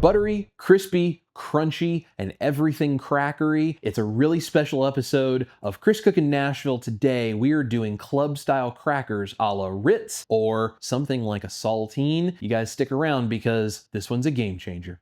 buttery, crispy, crunchy, and everything crackery. It's a really special episode of Chris Cookin' Nashville. Today, we are doing club-style crackers a la Ritz or something like a saltine. You guys stick around because this one's a game changer.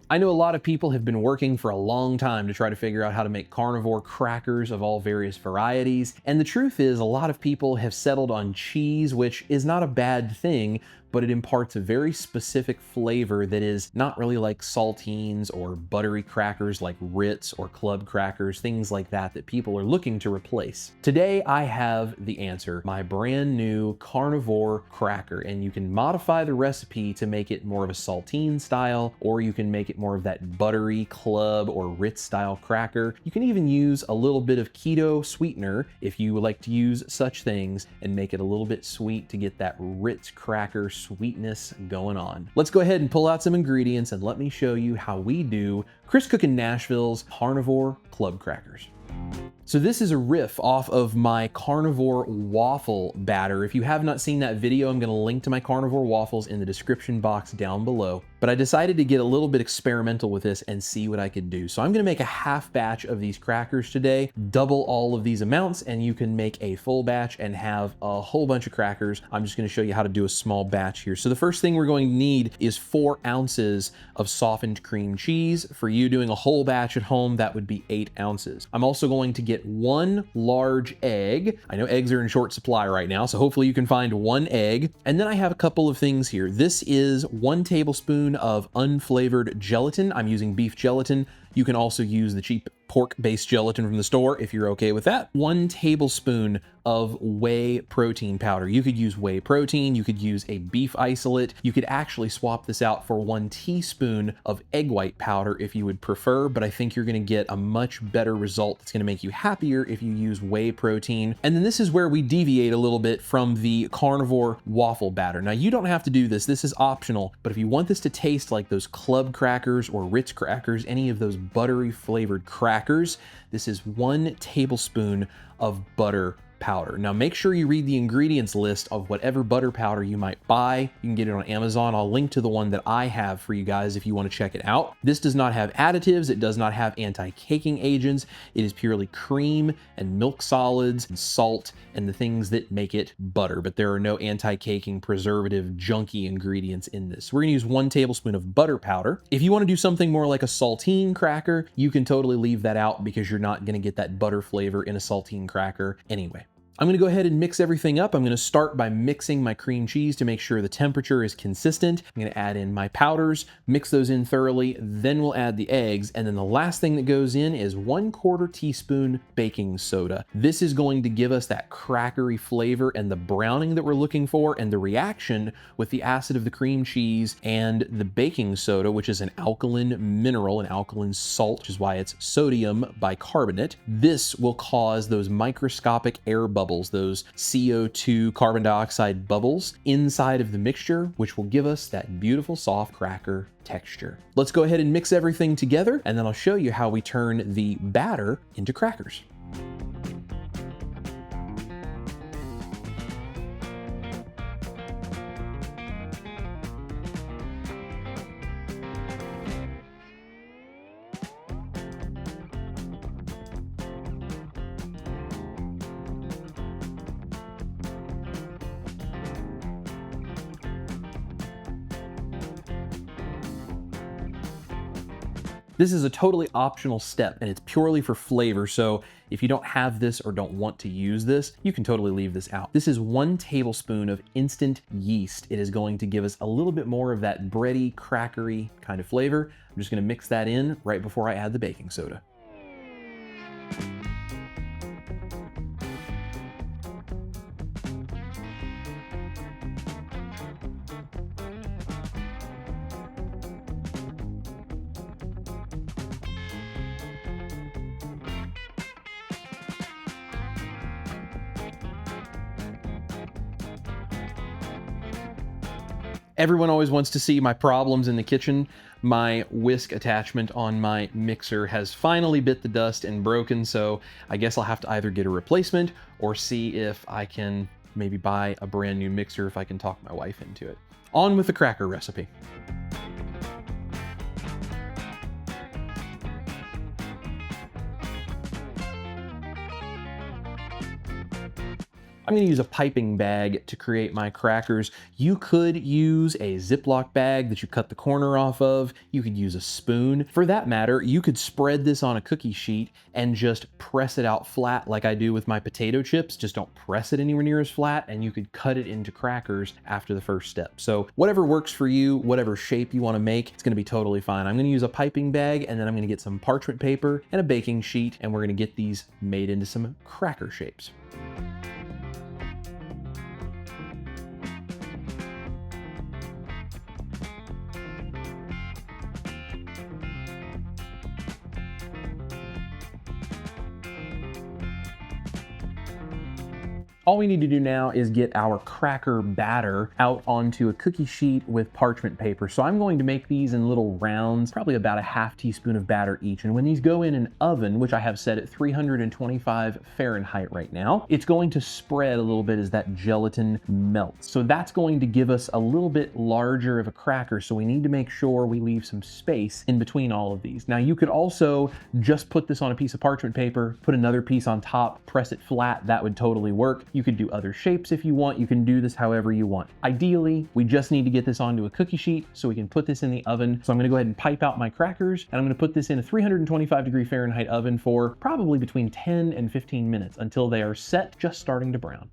I know a lot of people have been working for a long time to try to figure out how to make carnivore crackers of all various varieties, and the truth is a lot of people have settled on cheese, which is not a bad thing, but it imparts a very specific flavor that is not really like saltines or buttery crackers like Ritz or club crackers, things like that that people are looking to replace. Today I have the answer, my brand new carnivore cracker, and you can modify the recipe to make it more of a saltine style, or you can make it more of that buttery club or Ritz style cracker. You can even use a little bit of keto sweetener if you would like to use such things and make it a little bit sweet to get that Ritz cracker sweetness going on. Let's go ahead and pull out some ingredients and let me show you how we do Chris Cookin' Nashville's carnivore club crackers. So this is a riff off of my carnivore waffle batter. If you have not seen that video, I'm gonna link to my carnivore waffles in the description box down below. But I decided to get a little bit experimental with this and see what I could do. So I'm gonna make a half batch of these crackers today, double all of these amounts, and you can make a full batch and have a whole bunch of crackers. I'm just gonna show you how to do a small batch here. So the first thing we're going to need is 4 ounces of softened cream cheese. For you doing a whole batch at home, that would be 8 ounces. I'm also going to get 1 large egg. I know eggs are in short supply right now, so hopefully you can find 1 egg. And then I have a couple of things here. This is 1 tablespoon of unflavored gelatin. I'm using beef gelatin. You can also use the cheap pork-based gelatin from the store if you're okay with that. 1 tablespoon of whey protein powder. You could use whey protein, you could use a beef isolate. You could actually swap this out for 1 teaspoon of egg white powder if you would prefer, but I think you're gonna get a much better result that's gonna make you happier if you use whey protein. And then this is where we deviate a little bit from the carnivore waffle batter. Now you don't have to do this, this is optional, but if you want this to taste like those club crackers or Ritz crackers, any of those buttery flavored crackers, this is 1 tablespoon of butter powder. Now make sure you read the ingredients list of whatever butter powder you might buy. You can get it on Amazon. I'll link to the one that I have for you guys if you want to check it out. This does not have additives. It does not have anti-caking agents. It is purely cream and milk solids and salt and the things that make it butter, but there are no anti-caking, preservative, junky ingredients in this. We're gonna use 1 tablespoon of butter powder. If you want to do something more like a saltine cracker, you can totally leave that out because you're not gonna get that butter flavor in a saltine cracker anyway. I'm gonna go ahead and mix everything up. I'm gonna start by mixing my cream cheese to make sure the temperature is consistent. I'm gonna add in my powders, mix those in thoroughly, then we'll add the eggs, and then the last thing that goes in is 1/4 teaspoon baking soda. This is going to give us that crackery flavor and the browning that we're looking for, and the reaction with the acid of the cream cheese and the baking soda, which is an alkaline mineral, an alkaline salt, which is why it's sodium bicarbonate. This will cause those microscopic air bubbles, those CO2 carbon dioxide bubbles inside of the mixture, which will give us that beautiful soft cracker texture. Let's go ahead and mix everything together, and then I'll show you how we turn the batter into crackers. This is a totally optional step and it's purely for flavor, so if you don't have this or don't want to use this, you can totally leave this out. This is 1 tablespoon of instant yeast. It is going to give us a little bit more of that bready, crackery kind of flavor. I'm just gonna mix that in right before I add the baking soda. Everyone always wants to see my problems in the kitchen. My whisk attachment on my mixer has finally bit the dust and broken, so I guess I'll have to either get a replacement or see if I can maybe buy a brand new mixer if I can talk my wife into it. On with the cracker recipe. I'm going to use a piping bag to create my crackers. You could use a Ziploc bag that you cut the corner off of. You could use a spoon. For that matter, you could spread this on a cookie sheet and just press it out flat like I do with my potato chips. Just don't press it anywhere near as flat, and you could cut it into crackers after the first step. So whatever works for you, whatever shape you want to make, it's going to be totally fine. I'm going to use a piping bag, and then I'm going to get some parchment paper and a baking sheet, and we're going to get these made into some cracker shapes. All we need to do now is get our cracker batter out onto a cookie sheet with parchment paper. So I'm going to make these in little rounds, probably about a half teaspoon of batter each. And when these go in an oven, which I have set at 325 Fahrenheit right now, it's going to spread a little bit as that gelatin melts. So that's going to give us a little bit larger of a cracker. So we need to make sure we leave some space in between all of these. Now you could also just put this on a piece of parchment paper, put another piece on top, press it flat. That would totally work. You could do other shapes if you want. You can do this however you want. Ideally, we just need to get this onto a cookie sheet so we can put this in the oven. So I'm gonna go ahead and pipe out my crackers, and I'm gonna put this in a 325-degree-Fahrenheit oven for probably between 10 and 15 minutes until they are set, just starting to brown.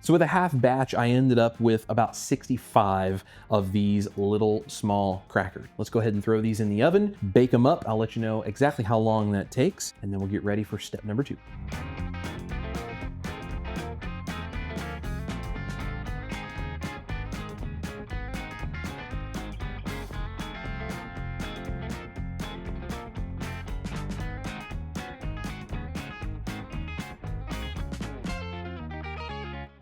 So with a half batch, I ended up with about 65 of these little small crackers. Let's go ahead and throw these in the oven, bake them up. I'll let you know exactly how long that takes, and then we'll get ready for step number 2.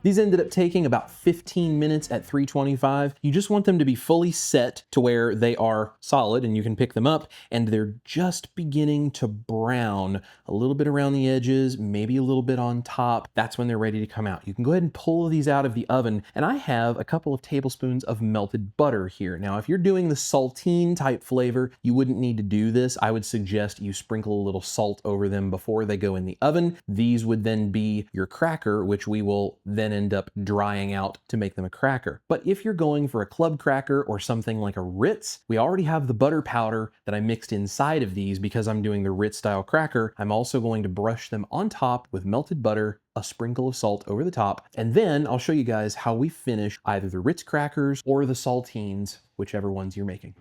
These ended up taking about 15 minutes at 325. You just want them to be fully set to where they are solid and you can pick them up, and they're just beginning to brown a little bit around the edges, maybe a little bit on top. That's when they're ready to come out. You can go ahead and pull these out of the oven, and I have a couple of tablespoons of melted butter here. Now, if you're doing the saltine type flavor, you wouldn't need to do this. I would suggest you sprinkle a little salt over them before they go in the oven. These would then be your cracker, which we will then end up drying out to make them a cracker. But if you're going for a club cracker or something like a Ritz, we already have the butter powder that I mixed inside of these because I'm doing the Ritz-style cracker. I'm also going to brush them on top with melted butter, a sprinkle of salt over the top, and then I'll show you guys how we finish either the Ritz crackers or the saltines, whichever ones you're making.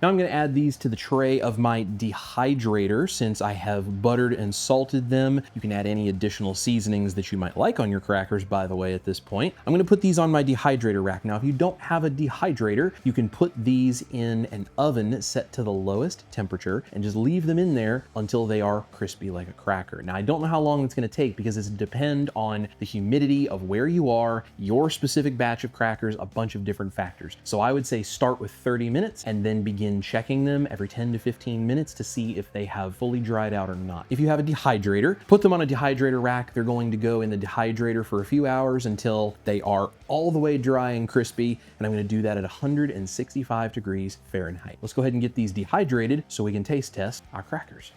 Now I'm going to add these to the tray of my dehydrator since I have buttered and salted them. You can add any additional seasonings that you might like on your crackers, by the way, at this point. I'm going to put these on my dehydrator rack. Now, if you don't have a dehydrator, you can put these in an oven set to the lowest temperature and just leave them in there until they are crispy like a cracker. Now, I don't know how long it's going to take because it's depend on the humidity of where you are, your specific batch of crackers, a bunch of different factors. So I would say start with 30 minutes and then begin checking them every 10 to 15 minutes to see if they have fully dried out or not. If you have a dehydrator, put them on a dehydrator rack. They're going to go in the dehydrator for a few hours until they are all the way dry and crispy, and I'm going to do that at 165 degrees Fahrenheit. Let's go ahead and get these dehydrated so we can taste test our crackers.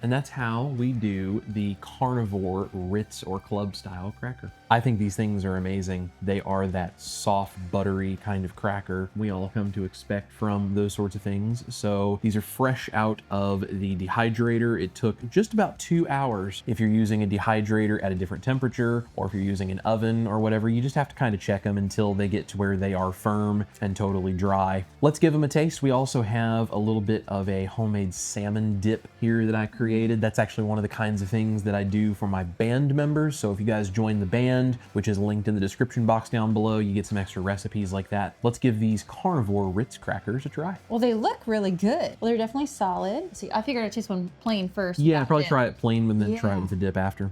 And that's how we do the carnivore Ritz or club style cracker. I think these things are amazing. They are that soft, buttery kind of cracker we all come to expect from those sorts of things. So these are fresh out of the dehydrator. It took just about 2 hours. If you're using a dehydrator at a different temperature, or if you're using an oven or whatever, you just have to kind of check them until they get to where they are firm and totally dry. Let's give them a taste. We also have a little bit of a homemade salmon dip here that I created. That's actually one of the kinds of things that I do for my band members. So if you guys join the band, which is linked in the description box down below, you get some extra recipes like that. Let's give these carnivore Ritz crackers a try. Well, they look really good. Well, they're definitely solid. See, I figured I'd taste one plain first. Yeah, probably try it plain and then try it with the dip after.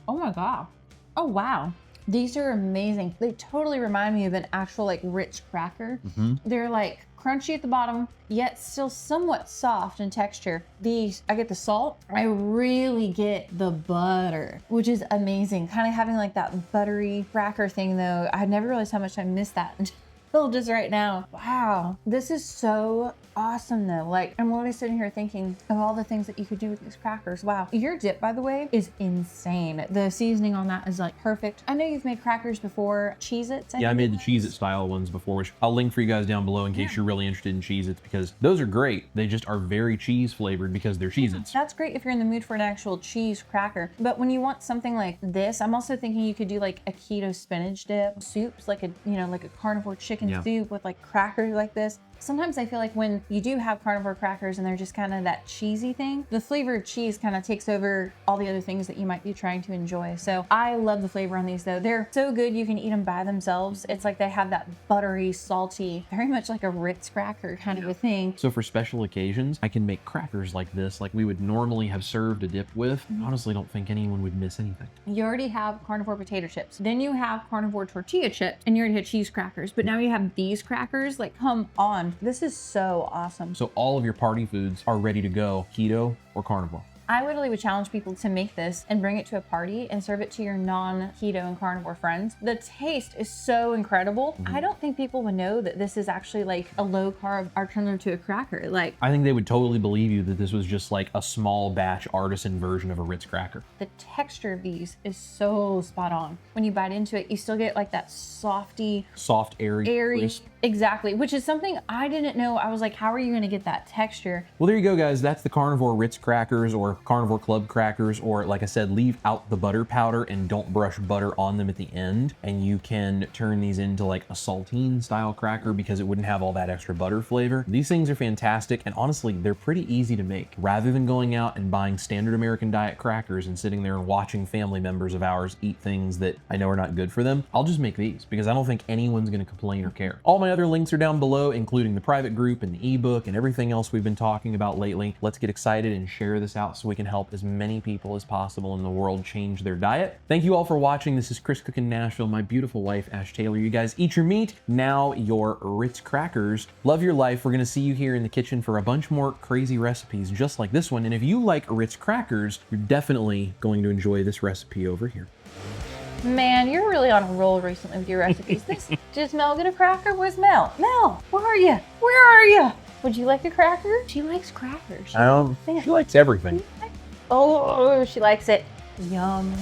Oh my God. Oh, wow. These are amazing. They totally remind me of an actual like rich cracker. They're like crunchy at the bottom, yet still somewhat soft in texture. These, I get the salt. I really get the butter, which is amazing. Kind of having like that buttery cracker thing though. I never realized how much I missed that until just right now. Wow, this is so awesome though. Like, I'm literally sitting here thinking of all the things that you could do with these crackers. Wow. Your dip, by the way, is insane. The seasoning on that is like perfect. I know you've made crackers before. Cheez-Its? Yeah, I made the Cheez-It style ones before, which I'll link for you guys down below in case you're really interested in Cheez-Its, because those are great. They just are very cheese flavored because they're Cheez-Its. That's great if you're in the mood for an actual cheese cracker. But when you want something like this, I'm also thinking you could do like a keto spinach dip, soups, like a, you know, like a carnivore chicken soup with like crackers like this. Sometimes I feel like when you do have carnivore crackers and they're just kind of that cheesy thing, the flavor of cheese kind of takes over all the other things that you might be trying to enjoy. So I love the flavor on these though. They're so good you can eat them by themselves. It's like they have that buttery, salty, very much like a Ritz cracker kind of a thing. So for special occasions, I can make crackers like this, like we would normally have served a dip with. Honestly, don't think anyone would miss anything. You already have carnivore potato chips. Then you have carnivore tortilla chips and you already had cheese crackers. But now you have these crackers, like come on. This is so awesome. So all of your party foods are ready to go, keto or carnivore. I literally would challenge people to make this and bring it to a party and serve it to your non-keto and carnivore friends. The taste is so incredible. I don't think people would know that this is actually like a low-carb alternative to a cracker. Like, I think they would totally believe you that this was just like a small batch artisan version of a Ritz cracker. The texture of these is so spot on. When you bite into it, you still get like that softy, soft, airy, crisp. Exactly, which is something I didn't know. I was like, how are you gonna get that texture? Well, there you go, guys. That's the carnivore Ritz crackers or carnivore club crackers, or like I said, leave out the butter powder and don't brush butter on them at the end. And you can turn these into like a saltine style cracker because it wouldn't have all that extra butter flavor. These things are fantastic. And honestly, they're pretty easy to make. Rather than going out and buying standard American diet crackers and sitting there and watching family members of ours eat things that I know are not good for them, I'll just make these because I don't think anyone's gonna complain or care. All my other links are down below, including the private group and the ebook and everything else we've been talking about lately. Let's get excited and share this out so we can help as many people as possible in the world change their diet. Thank you all for watching. This is Chris Cookin' Nashville, my beautiful wife, Ash Taylor. You guys eat your meat, now your Ritz crackers. Love your life. We're gonna see you here in the kitchen for a bunch more crazy recipes just like this one. And if you like Ritz crackers, you're definitely going to enjoy this recipe over here. Man, you're really on a roll recently with your recipes. Does Mel get a cracker? Where's Mel? Mel, where are you? Where are you? Would you like a cracker? She likes crackers. She likes everything. Oh, she likes it. Yum.